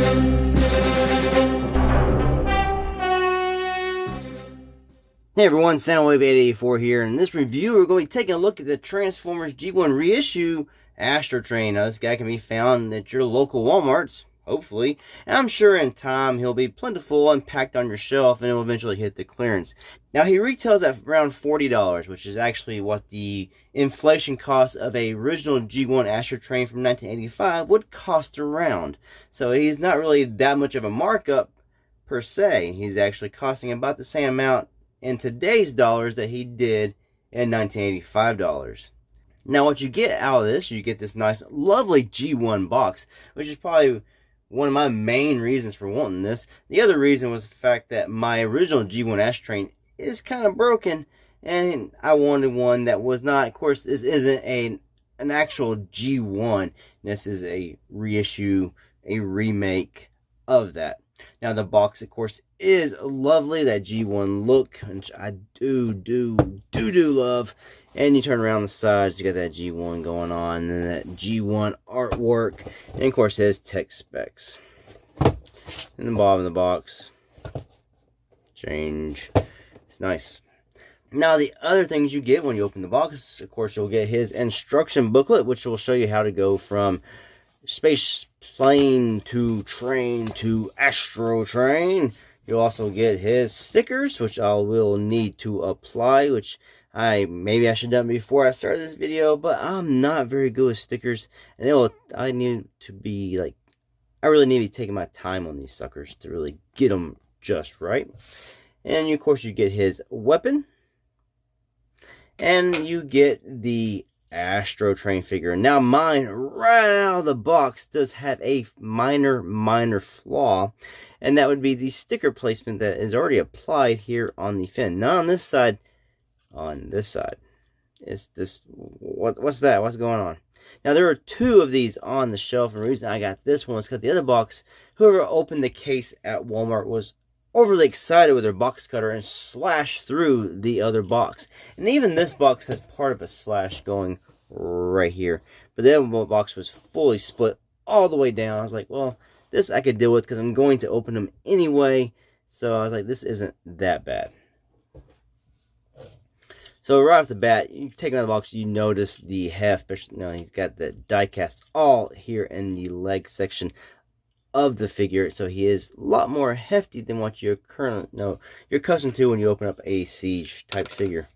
Hey everyone, Soundwave884 here. In this review, we're going to be taking a look at the Transformers G1 Reissue ASTROTRAIN. Now, this guy can be found at your local Walmarts, hopefully. And I'm sure in time he'll be plentiful and packed on your shelf and it will eventually hit the clearance. Now, he retails at around $40, which is actually what the inflation cost of a original G1 ASTROTRAIN from 1985 would cost around. So he's not really that much of a markup per se. He's actually costing about the same amount in today's dollars that he did in 1985 dollars. Now what you get out of this, you get this nice lovely G1 box, which is probably one of my main reasons for wanting this. The other reason was the fact that my original G1 ASTROTRAIN is kind of broken and I wanted one that was not, of course this isn't an actual G1, this is a reissue, a remake of that. Now the box, of course, is lovely, that G1 look, which I do love. And you turn around the sides, you got that G1 going on, and that G1 artwork, and of course his tech specs. In the bottom of the box, change. It's nice. Now the other things you get when you open the box, of course, you'll get his instruction booklet, which will show you how to go from space plane to train to ASTROTRAIN. You'll also get his stickers, which I will need to apply, which maybe I should have done before I started this video, but I'm not very good with stickers, and I need to be like, I really need to be taking my time on these suckers to really get them just right. And of course you get his weapon, and you get the ASTROTRAIN figure. Now mine, right out of the box, does have a minor flaw, and that would be the sticker placement that is already applied here on the fin. Not on this side, on this side. Is this, what's that? What's going on? Now there are two of these on the shelf, and the reason I got this one was because the other box, whoever opened the case at Walmart was overly excited with their box cutter and slashed through the other box. And even this box has part of a slash going right here. But the other box was fully split all the way down. I was like, well, this I could deal with because I'm going to open them anyway. So I was like, this isn't that bad. So right off the bat, you take out the box, you notice the heft. He's got the die cast all here in the leg section of the figure, so he is a lot more hefty than what you're accustomed to when you open up a Siege type figure.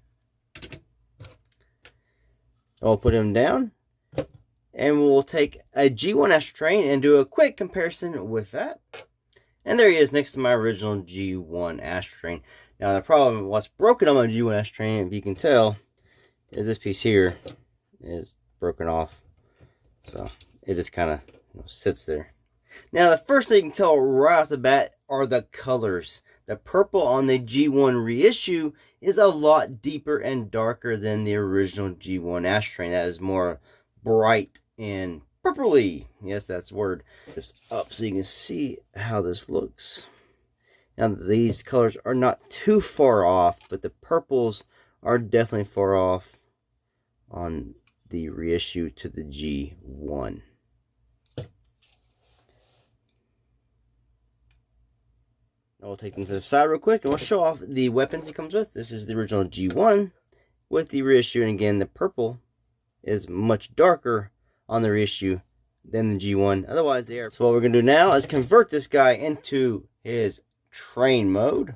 I'll put him down, and we'll take a G1 ASTROTRAIN and do a quick comparison with that. And there he is next to my original G1 ASTROTRAIN. Now the problem, what's broken on my G1 ASTROTRAIN, if you can tell, is this piece here is broken off, so it just kind of sits there. Now, the first thing you can tell right off the bat are the colors. The purple on the G1 reissue is a lot deeper and darker than the original G1 ASTROTRAIN. That is more bright and purpley. Yes, that's the word. This up so you can see how this looks. Now, these colors are not too far off, but the purples are definitely far off on the reissue to the G1. We'll take them to the side real quick, and we'll show off the weapons he comes with. This is the original G1 with the reissue, and again, the purple is much darker on the reissue than the G1. Otherwise, they are. So what we're going to do now is convert this guy into his train mode.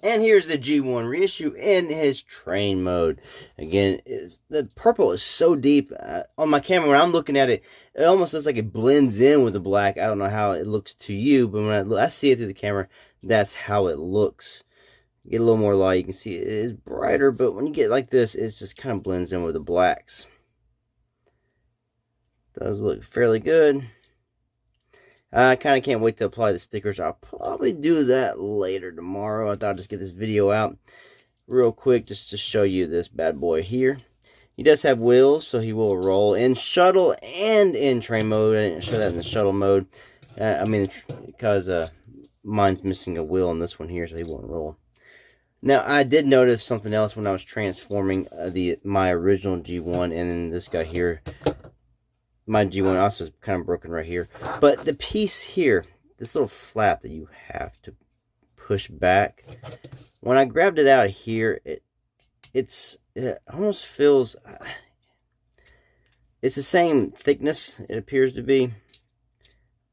And here's the G1 reissue in his train mode. Again, the purple is so deep. On my camera, when I'm looking at it, it almost looks like it blends in with the black. I don't know how it looks to you, but when I see it through the camera, that's how it looks. You get a little more light, you can see it is brighter, but when you get like this, it just kind of blends in with the blacks. Does look fairly good. I kind of can't wait to apply the stickers. I'll probably do that later tomorrow. I thought I'd just get this video out real quick just to show you this bad boy here. He does have wheels, so he will roll in shuttle and in train mode. I didn't show that in the shuttle mode. Because mine's missing a wheel on this one here, so he won't roll. Now, I did notice something else when I was transforming my original G1 and then this guy here. My G1 also is kind of broken right here. But the piece here, this little flap that you have to push back. When I grabbed it out of here, it almost feels, it's the same thickness, it appears to be.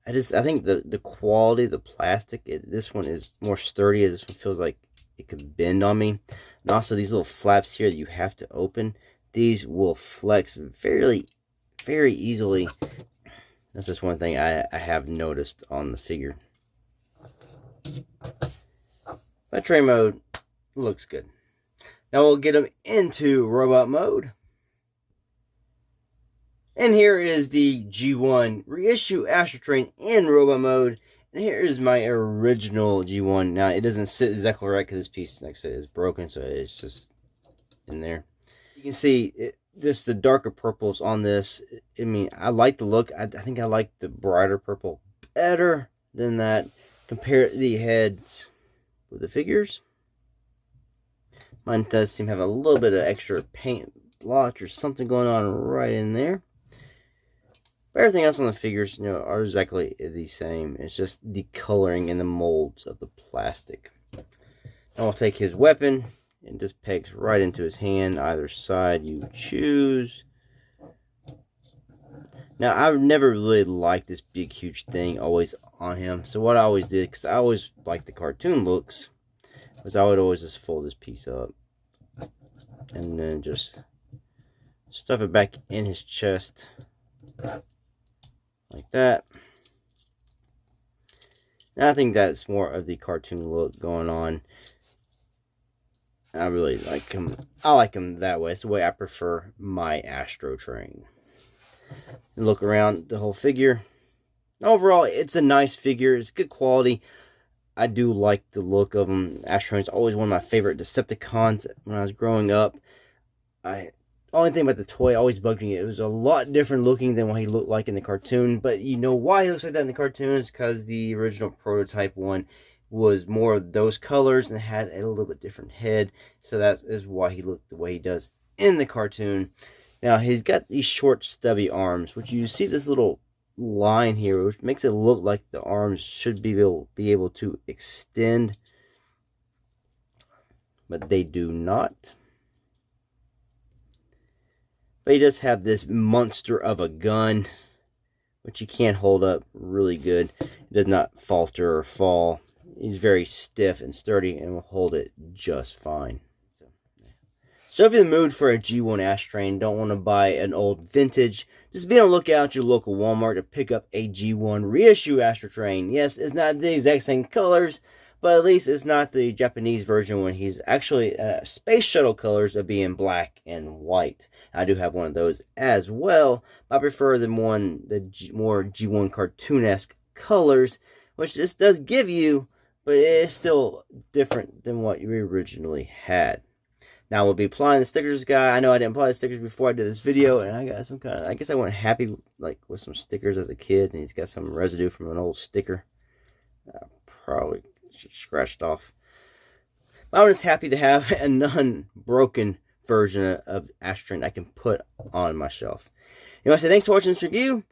I think the quality of the plastic, this one is more sturdy. This one feels like it could bend on me. And also these little flaps here that you have to open, these will flex very easily. That's just one thing I have noticed on the figure. But train mode looks good. Now we'll get them into robot mode. And here is the G1 Reissue ASTROTRAIN in robot mode. And here is my original G1. Now it doesn't sit exactly right because this piece next to it is broken, so it's just in there. You can see just the darker purples on this. I mean, I like the look. I think I like the brighter purple better than that. Compare the heads with the figures. Mine does seem to have a little bit of extra paint blotch or something going on right in there. But everything else on the figures, you know, are exactly the same. It's just the coloring and the molds of the plastic. Now we'll take his weapon and just pegs right into his hand. Either side you choose. Now I've never really liked this big huge thing always on him. So what I always did, because I always liked the cartoon looks, was I would always just fold this piece up and then just stuff it back in his chest. Like that. Now I think that's more of the cartoon look going on. I really like him. I like him that way. It's the way I prefer my ASTROTRAIN. Look around the whole figure. Overall, it's a nice figure. It's good quality. I do like the look of him. ASTROTRAIN's always one of my favorite Decepticons when I was growing up. Only thing about the toy always bugged me. It was a lot different looking than what he looked like in the cartoon. But you know why he looks like that in the cartoon? It's because the original prototype one was more of those colors and had a little bit different head. So that is why he looked the way he does in the cartoon. Now he's got these short stubby arms, which you see this little line here, which makes it look like the arms should be able to extend. But they do not. But he does have this monster of a gun, which he can hold up really good. It does not falter or fall. He's very stiff and sturdy and will hold it just fine. So if you're in the mood for a G1 ASTROTRAIN, don't want to buy an old vintage, just be on the lookout at your local Walmart to pick up a G1 Reissue ASTROTRAIN. Yes, it's not the exact same colors, but at least it's not the Japanese version when he's actually space shuttle colors of being black and white. I do have one of those as well. I prefer the more G1 cartoon-esque colors, which this does give you, but it is still different than what you originally had. Now we'll be applying the stickers, guy. I know I didn't apply the stickers before I did this video, and I got some kind of, I guess I wasn't happy with some stickers as a kid, and he's got some residue from an old sticker. Probably scratched off. But I'm just happy to have a non-broken version of ASTROTRAIN I can put on my shelf. Anyway, so thanks for watching this review.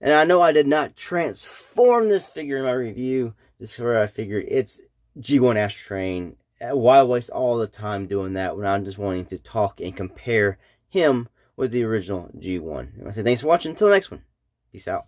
And I know I did not transform this figure in my review. This is where I figured it's G1 ASTROTRAIN. Why waste all the time doing that when I'm just wanting to talk and compare him with the original G1? Anyway, so thanks for watching. Until the next one. Peace out.